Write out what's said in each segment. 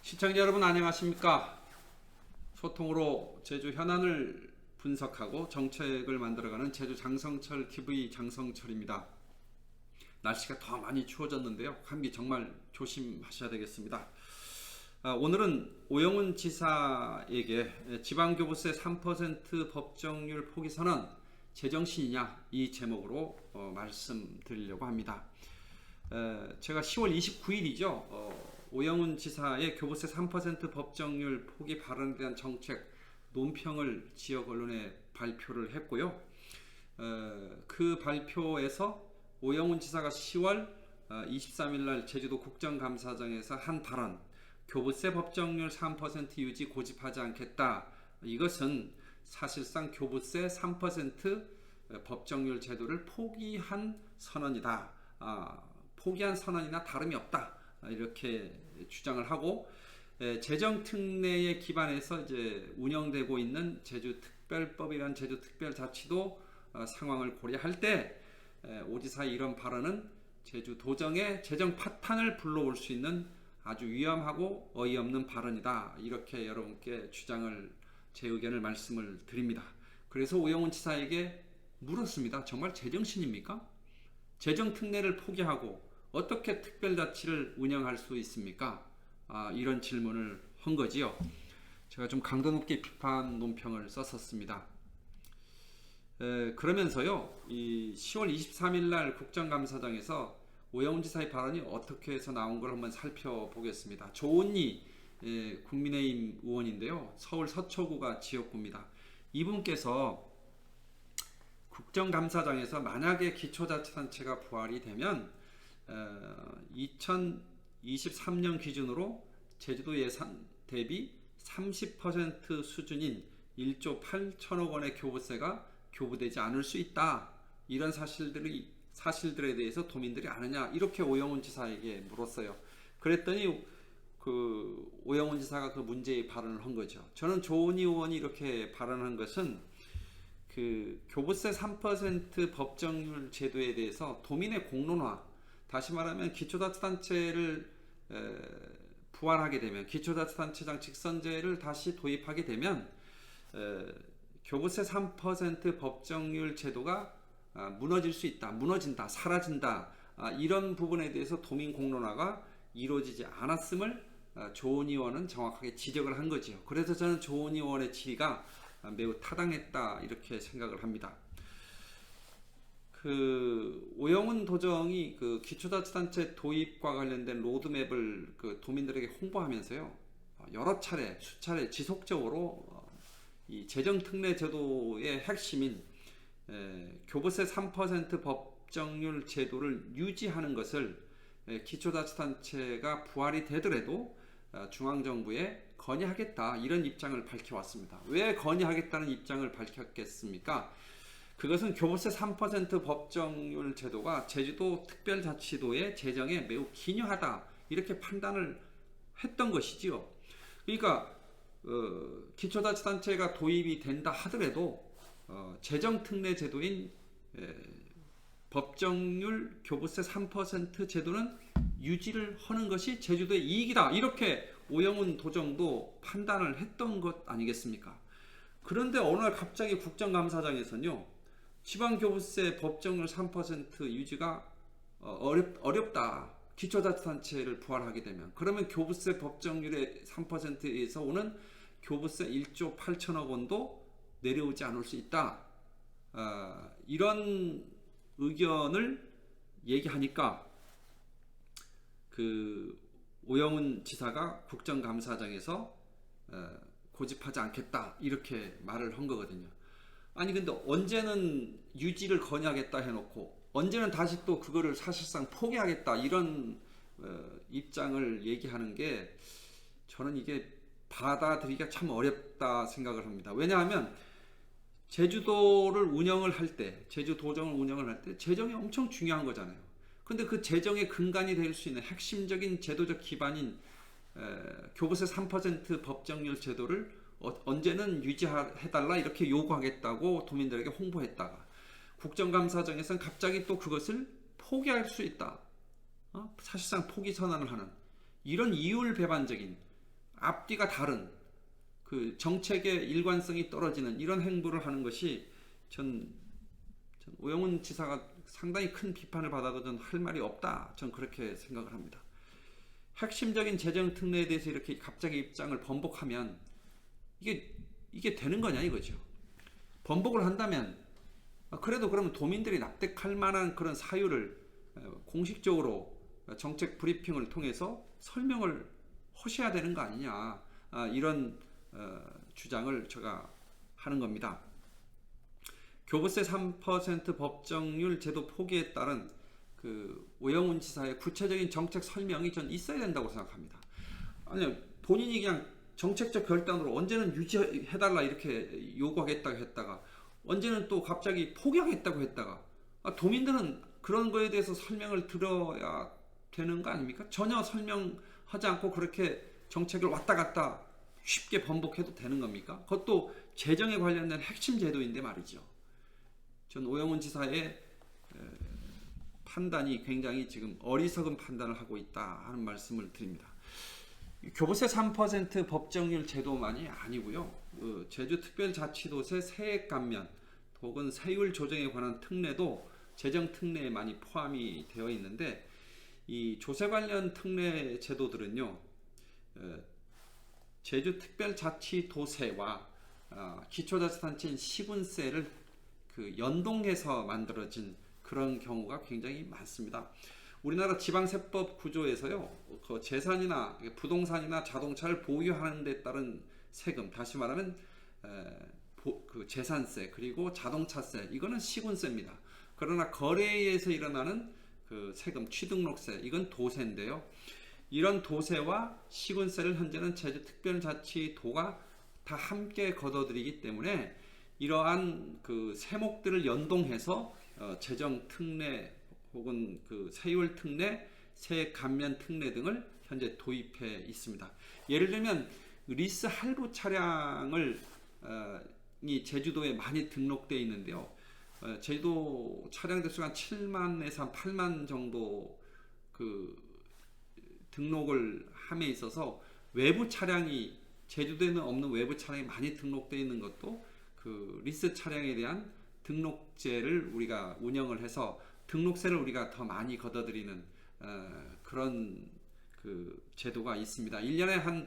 시청자 여러분 안녕하십니까? 소통으로 제주 현안을 분석하고 정책을 만들어가는 제주 장성철 TV 장성철입니다. 날씨가 더 많이 추워졌는데요. 감기 정말 조심하셔야 되겠습니다. 오늘은 오영훈 지사에게 지방교부세 3% 법정률 포기 선언 제정신이냐 이 제목으로 말씀드리려고 합니다. 제가 10월 29일이죠. 오영훈 지사의 교부세 3% 법정률 포기 발언에 대한 정책 논평을 지역 언론에 발표를 했고요. 그 발표에서 오영훈 지사가 10월 23일 날 제주도 국정감사장에서 한 발언, 교부세 법정률 3% 유지 고집하지 않겠다. 이것은 사실상 교부세 3% 법정률 제도를 포기한 선언이다. 포기한 선언이나 다름이 없다. 이렇게 주장을 하고, 재정 특례에 기반해서 이제 운영되고 있는 제주특별법이란 제주특별자치도 상황을 고려할 때 오 지사의 이런 발언은 제주 도정의 재정 파탄을 불러올 수 있는 아주 위험하고 어이없는 발언이다. 이렇게 여러분께 제 의견을 말씀을 드립니다. 그래서 오영훈 지사에게 물었습니다. 정말 제정신입니까? 재정 특례를 포기하고 어떻게 특별자치를 운영할 수 있습니까? 이런 질문을 한 거지요. 제가 좀 강도 높게 비판 논평을 썼었습니다. 그러면서요, 이 10월 23일 날 국정감사장에서 오영훈 지사의 발언이 어떻게 해서 나온 걸 한번 살펴보겠습니다. 조은희 국민의힘 의원인데요. 서울 서초구가 지역구입니다. 이분께서 국정감사장에서 만약에 기초자치단체가 부활이 되면 2023년 기준으로 제주도 예산 대비 30% 수준인 1조 8천억 원의 교부세가 교부되지 않을 수 있다. 이런 사실들에 대해서 도민들이 아느냐 이렇게 오영훈 지사에게 물었어요. 그랬더니 그 오영훈 지사가 그 문제의 발언을 한 거죠. 저는 조은희 의원이 이렇게 발언한 것은 그 교부세 3% 법정률 제도에 대해서 도민의 공론화, 다시 말하면 기초자치단체를 부활하게 되면, 기초자치단체장 직선제를 다시 도입하게 되면 교부세 3% 법정률 제도가 무너질 수 있다, 무너진다, 사라진다, 이런 부분에 대해서 도민 공론화가 이루어지지 않았음을 조은희 의원은 정확하게 지적을 한 거지요. 그래서 저는 조은희 의원의 질의가 매우 타당했다 이렇게 생각을 합니다. 그 오영훈 도정이 그 기초자치단체 도입과 관련된 로드맵을 그 도민들에게 홍보하면서요, 여러 차례 수차례 지속적으로 이 재정특례 제도의 핵심인 교부세 3% 법정률 제도를 유지하는 것을 기초자치단체가 부활이 되더라도 중앙정부에 건의하겠다 이런 입장을 밝혀왔습니다. 왜 건의하겠다는 입장을 밝혔겠습니까? 그것은 교부세 3% 법정률 제도가 제주도 특별자치도의 재정에 매우 기여하다 이렇게 판단을 했던 것이지요. 그러니까 기초자치단체가 도입이 된다 하더라도 재정특례 제도인 법정률 교부세 3% 제도는 유지를 하는 것이 제주도의 이익이다 이렇게 오영훈 도정도 판단을 했던 것 아니겠습니까? 그런데 어느 날 갑자기 국정감사장에서는요, 지방교부세 법정률 3% 유지가 어렵다. 기초자치단체를 부활하게 되면. 그러면 교부세 법정률의 3%에서 오는 교부세 1조 8천억 원도 내려오지 않을 수 있다. 이런 의견을 얘기하니까 그 오영훈 지사가 국정감사장에서 고집하지 않겠다 이렇게 말을 한 거거든요. 아니 근데 언제는 유지를 건의하겠다 해놓고 언제는 다시 또 그거를 사실상 포기하겠다 이런 입장을 얘기하는 게 저는 이게 받아들이기가 참 어렵다 생각을 합니다. 왜냐하면 제주도를 운영을 할 때, 제주도정을 운영을 할 때 재정이 엄청 중요한 거잖아요. 근데 그 재정의 근간이 될 수 있는 핵심적인 제도적 기반인 교부세 3% 법정률 제도를 언제는 유지해달라 이렇게 요구하겠다고 도민들에게 홍보했다가 국정감사장에서는 갑자기 또 그것을 포기할 수 있다. 사실상 포기 선언을 하는 이런 이율배반적인 앞뒤가 다른 그 정책의 일관성이 떨어지는 이런 행보를 하는 것이 전 오영훈 지사가 상당히 큰 비판을 받아도 전 할 말이 없다. 전 그렇게 생각을 합니다. 핵심적인 재정 특례에 대해서 이렇게 갑자기 입장을 번복하면 이게 되는 거냐 이거죠. 번복을 한다면 그래도 그러면 도민들이 납득할 만한 그런 사유를 공식적으로 정책 브리핑을 통해서 설명을 하셔야 되는 거 아니냐, 이런 주장을 제가 하는 겁니다. 교부세 3% 법정률 제도 포기에 따른 그 오영훈 지사의 구체적인 정책 설명이 전 있어야 된다고 생각합니다. 아니 본인이 그냥 정책적 결단으로 언제는 유지해달라 이렇게 요구하겠다고 했다가 언제는 또 갑자기 포기하겠다고 했다가 도민들은 그런 거에 대해서 설명을 들어야 되는 거 아닙니까? 전혀 설명하지 않고 그렇게 정책을 왔다 갔다 쉽게 번복해도 되는 겁니까? 그것도 재정에 관련된 핵심 제도인데 말이죠. 전 오영훈 지사의 판단이 굉장히 지금 어리석은 판단을 하고 있다 하는 말씀을 드립니다. 교부세 3% 법정률 제도만이 아니고요. 제주특별자치도세 세액 감면 혹은 세율 조정에 관한 특례도 재정 특례에 많이 포함이 되어 있는데 이 조세 관련 특례 제도들은요. 제주특별자치도세와 기초자치단체인 시군세를 그 연동해서 만들어진 그런 경우가 굉장히 많습니다. 우리나라 지방세법 구조에서요, 그 재산이나 부동산이나 자동차를 보유하는 데 따른 세금, 다시 말하면 그 재산세 그리고 자동차세, 이거는 시군세입니다. 그러나 거래에 의해서 일어나는 그 세금, 취등록세, 이건 도세인데요. 이런 도세와 시군세를 현재는 제주특별자치도가 다 함께 걷어들이기 때문에 이러한 그 세목들을 연동해서 재정 특례 혹은 그 세율 특례, 세액 감면 특례 등을 현재 도입해 있습니다. 예를 들면 리스 할부 차량을 이 제주도에 많이 등록되어 있는데요. 제주도 차량 대수가 한 7만에서 한 8만 정도 그 등록을 함에 있어서 외부 차량이 제주도에는 없는 외부 차량이 많이 등록되어 있는 것도 그 리스 차량에 대한 등록제를 우리가 운영을 해서 등록세를 우리가 더 많이 걷어들이는 그런 그 제도가 있습니다. 1년에 한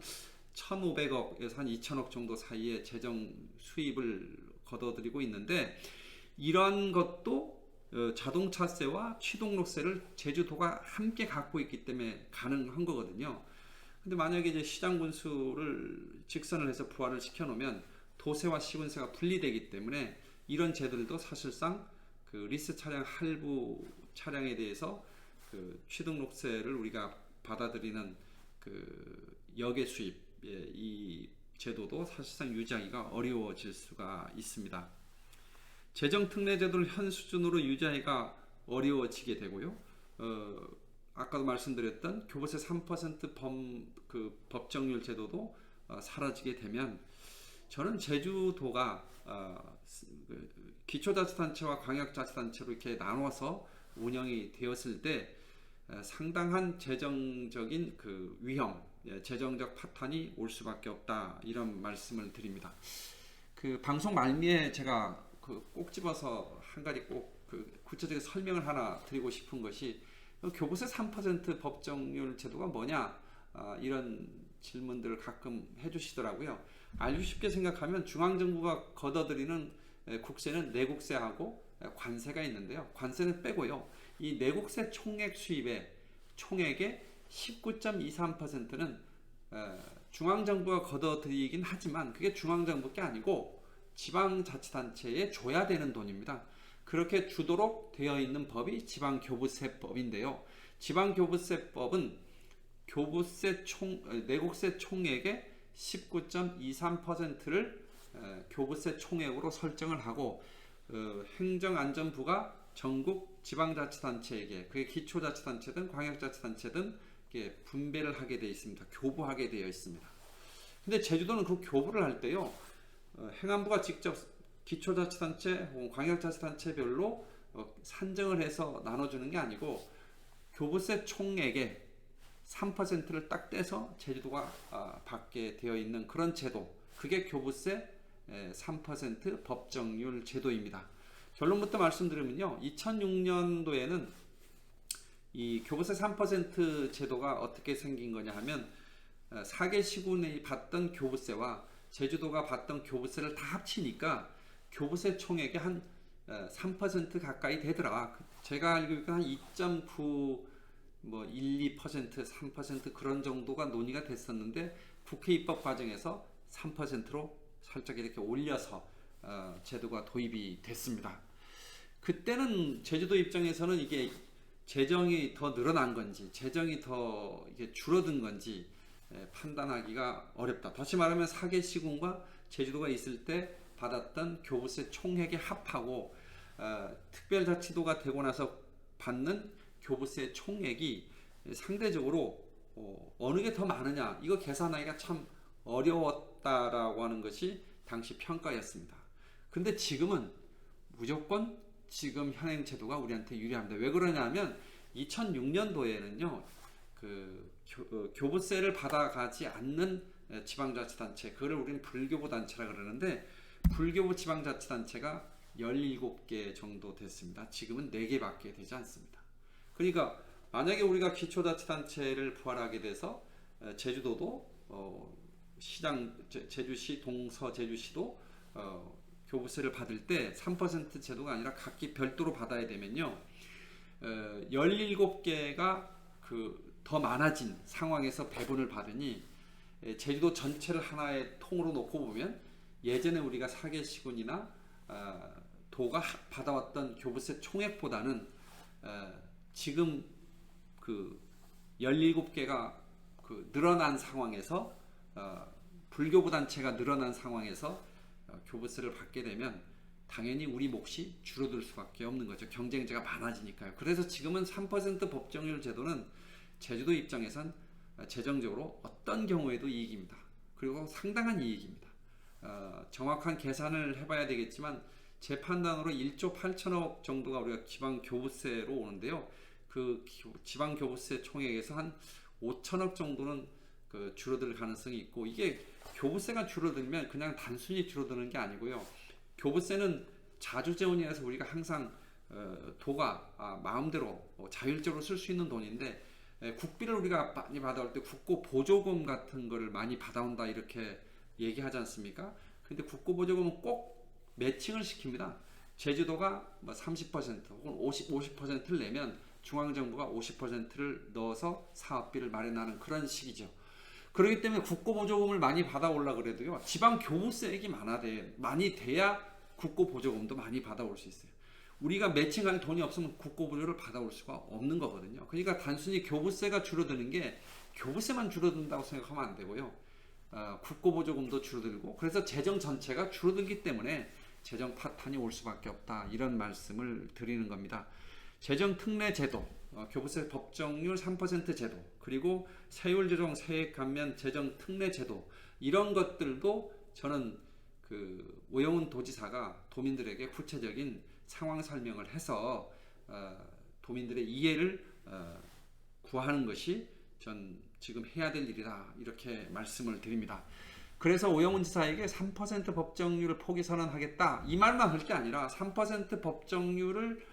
1,500억에서 한 2,000억 정도 사이에 재정 수입을 걷어들이고 있는데 이런 것도 자동차세와 취등록세를 제주도가 함께 갖고 있기 때문에 가능한 거거든요. 근데 만약에 이제 시장 군수를 직선을 해서 부활을 시켜 놓으면 도세와 시군세가 분리되기 때문에 이런 제도들도 사실상 그 리스 차량 할부 차량에 대해서 그 취등록세를 우리가 받아들이는 그 역외 수입, 이 제도도 사실상 유지하기가 어려워질 수가 있습니다. 재정 특례 제도를 현 수준으로 유지하기가 어려워지게 되고요. 아까도 말씀드렸던 교부세 3% 법정률 제도도 사라지게 되면 저는 제주도가 기초자치단체와 광역자치단체로 이렇게 나눠서 운영이 되었을 때 상당한 재정적인 그 위험, 재정적 파탄이 올 수밖에 없다 이런 말씀을 드립니다. 그 방송 말미에 제가 꼭 집어서 한 가지 꼭 그 구체적인 설명을 하나 드리고 싶은 것이 교부세 3% 법정률 제도가 뭐냐 이런 질문들을 가끔 해주시더라고요. 알기 쉽게 생각하면 중앙정부가 걷어들이는 국세는 내국세하고 관세가 있는데요. 관세는 빼고요. 이 내국세 총액 수입의 총액의 19.23%는 중앙정부가 걷어들이긴 하지만 그게 중앙정부 게 아니고 지방자치단체에 줘야 되는 돈입니다. 그렇게 주도록 되어 있는 법이 지방교부세법인데요. 지방교부세법은 내국세 총액의 19.23%를 교부세 총액으로 설정을 하고 행정안전부가 전국 지방자치단체에게 그게 기초자치단체든 광역자치단체든 분배를 하게 되어 있습니다. 교부하게 되어 있습니다. 근데 제주도는 그 교부를 할 때요, 행안부가 직접 기초자치단체 혹은 광역자치단체별로 산정을 해서 나눠주는 게 아니고 교부세 총액의 3%를 딱 떼서 제주도가 받게 되어 있는 그런 제도, 그게 교부세 3% 법정률 제도입니다. 결론부터 말씀드리면요, 2006년도에는 이 교부세 3% 제도가 어떻게 생긴 거냐 하면 4개 시군이 받던 교부세와 제주도가 받던 교부세를 다 합치니까 교부세 총액이 한 3% 가까이 되더라. 제가 알고 있기로 한 2.9 뭐 1, 2%, 3% 그런 정도가 논의가 됐었는데 국회 입법 과정에서 3%로 살짝 이렇게 올려서 제도가 도입이 됐습니다. 그때는 제주도 입장에서는 이게 재정이 더 늘어난 건지 재정이 더 이게 줄어든 건지 판단하기가 어렵다. 다시 말하면 4개 시군과 제주도가 있을 때 받았던 교부세 총액의 합하고 특별자치도가 되고 나서 받는 교부세 총액이 상대적으로 어느 게 더 많으냐, 이거 계산하기가 참 어려웠다라고 하는 것이 당시 평가였습니다. 근데 지금은 무조건 지금 현행 제도가 우리한테 유리합니다. 왜 그러냐면 2006년도에는요 그 교부세를 받아가지 않는 지방자치단체, 그거를 우리는 불교부 단체라 그러는데 불교부 지방자치단체가 17개 정도 됐습니다. 지금은 4개밖에 되지 않습니다. 그러니까 만약에 우리가 기초자치단체를 부활하게 돼서 제주도도 시장, 제주시, 동서 제주시도 교부세를 받을 때 3% 제도가 아니라 각기 별도로 받아야 되면요 17개가 더 많아진 상황에서 배분을 받으니 제주도 전체를 하나의 통으로 놓고 보면 예전에 우리가 4개 시군이나 도가 받아왔던 교부세 총액보다는 지금 17개가 늘어난 상황에서 불교부 단체가 늘어난 상황에서 교부세를 받게 되면 당연히 우리 몫이 줄어들 수밖에 없는 거죠. 경쟁자가 많아지니까요. 그래서 지금은 3% 법정률 제도는 제주도 입장에선 재정적으로 어떤 경우에도 이익입니다. 그리고 상당한 이익입니다. 정확한 계산을 해봐야 되겠지만 제 판단으로 1조 8천억 정도가 우리가 지방 교부세로 오는데요. 그 지방 교부세 총액에서 한 5천억 정도는 줄어들 가능성이 있고, 이게 교부세가 줄어들면 그냥 단순히 줄어드는 게 아니고요. 교부세는 자주재원이라서 우리가 항상 도가 마음대로 자율적으로 쓸 수 있는 돈인데 국비를 우리가 많이 받아올 때 국고 보조금 같은 거를 많이 받아온다 이렇게 얘기하지 않습니까? 근데 국고 보조금은 꼭 매칭을 시킵니다. 제주도가 30% 혹은 50%를 내면 중앙정부가 50%를 넣어서 사업비를 마련하는 그런 식이죠. 그렇기 때문에 국고보조금을 많이 받아오려고 그래도요, 지방 교부세액이 많이 돼야 국고보조금도 많이 받아올 수 있어요. 우리가 매칭할 돈이 없으면 국고보조를 받아올 수가 없는 거거든요. 그러니까 단순히 교부세가 줄어드는 게 교부세만 줄어든다고 생각하면 안 되고요. 국고보조금도 줄어들고, 그래서 재정 전체가 줄어들기 때문에 재정 파탄이 올 수밖에 없다, 이런 말씀을 드리는 겁니다. 재정 특례 제도, 교부세 법정률 3% 제도, 그리고 세율 조정, 세액 감면, 재정 특례 제도, 이런 것들도 저는 오영훈 도지사가 도민들에게 구체적인 상황 설명을 해서 도민들의 이해를 구하는 것이 전 지금 해야 될 일이다, 이렇게 말씀을 드립니다. 그래서 오영훈 지사에게 3% 법정률을 포기 선언하겠다, 이 말만 할 게 아니라 3% 법정률을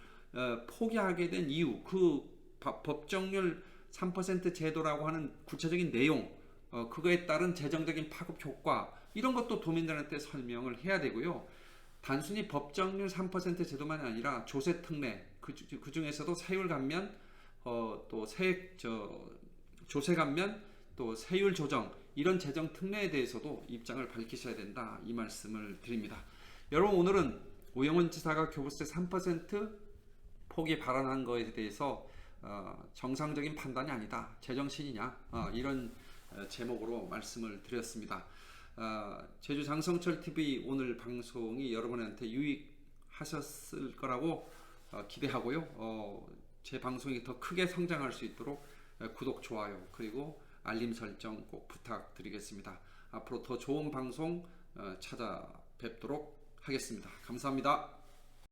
포기하게 된 이유, 그 법정률 3% 제도라고 하는 구체적인 내용, 그거에 따른 재정적인 파급 효과, 이런 것도 도민들한테 설명을 해야 되고요. 단순히 법정률 3% 제도만이 아니라 조세 특례, 그 중에서도 세율 감면, 또 조세 감면, 또 세율 조정, 이런 재정 특례에 대해서도 입장을 밝히셔야 된다, 이 말씀을 드립니다. 여러분, 오늘은 오영훈 지사가 교부세 3% 포기 발언한 것에 대해서 정상적인 판단이 아니다, 제정신이냐, 이런 제목으로 말씀을 드렸습니다. 제주 장성철TV 오늘 방송이 여러분한테 유익하셨을 거라고 기대하고요. 제 방송이 더 크게 성장할 수 있도록 구독, 좋아요, 그리고 알림 설정 꼭 부탁드리겠습니다. 앞으로 더 좋은 방송 찾아뵙도록 하겠습니다. 감사합니다.